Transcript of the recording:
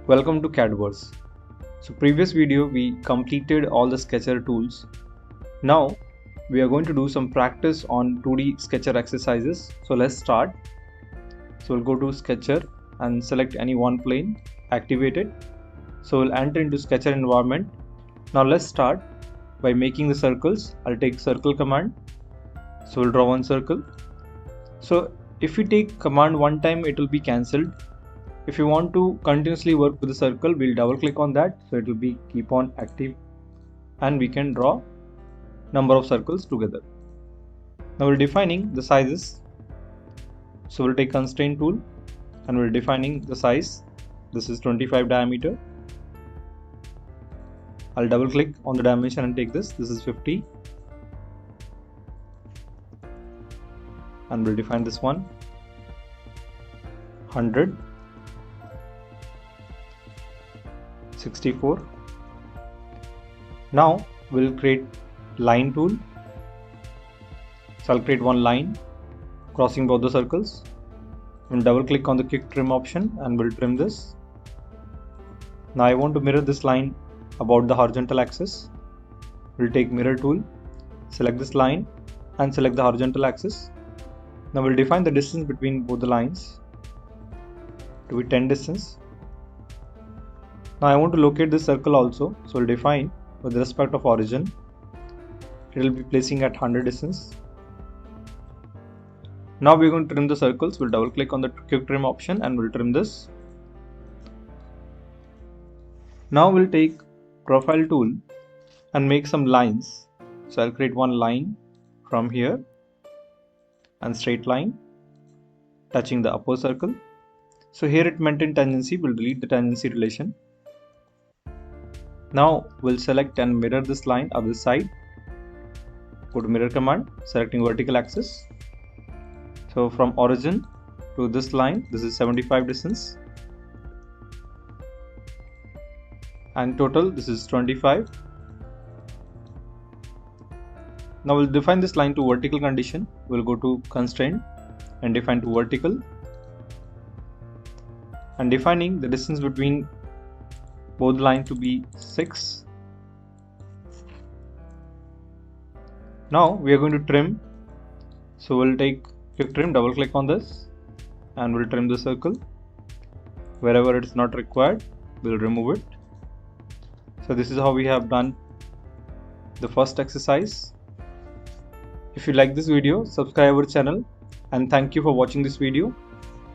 Welcome to CADDVerse. So previous video we completed all the Sketcher tools. Now we are going to do some practice on 2D Sketcher exercises. So let's start. So we'll go to Sketcher and select any one plane, activate it. So we'll enter into Sketcher environment. Now let's start by making the circles. I'll take circle command. So we'll draw one circle. So if we take command one time, it will be cancelled. If you want to continuously work with the circle, we'll double click on that, so it will be keep on active and we can draw number of circles together. Now we're defining the sizes. So we'll take constraint tool and we're defining the size. This is 25 diameter. I'll double click on the dimension and take this. This is 50. And we'll define this one 100. 64. Now we'll create line tool. So I'll create one line crossing both the circles. We'll double click on the quick trim option and we'll trim this. Now I want to mirror this line about the horizontal axis. We'll take mirror tool, select this line and select the horizontal axis. Now we'll define the distance between both the lines to be 10 distance. Now I want to locate this circle also, so we'll define with respect of origin. It will be placing at 100 distance. Now we're going to trim the circles. We'll double click on the quick trim option and we'll trim this. Now we'll take profile tool and make some lines. So I'll create one line from here and straight line touching the upper circle. So here it maintain tangency. We'll delete the tangency relation. Now we'll select and mirror this line of this side. Go to mirror command, selecting vertical axis. So from origin to this line, this is 75 distance. And total, this is 25. Now we'll define this line to vertical condition. We'll go to constraint and define to vertical. And defining the distance between both lines to be 6. Now we are going to trim. So we'll take quick trim, double click on this and we'll trim the circle. Wherever it's not required, we'll remove it. So this is how we have done the first exercise. If you like this video, subscribe our channel and thank you for watching this video.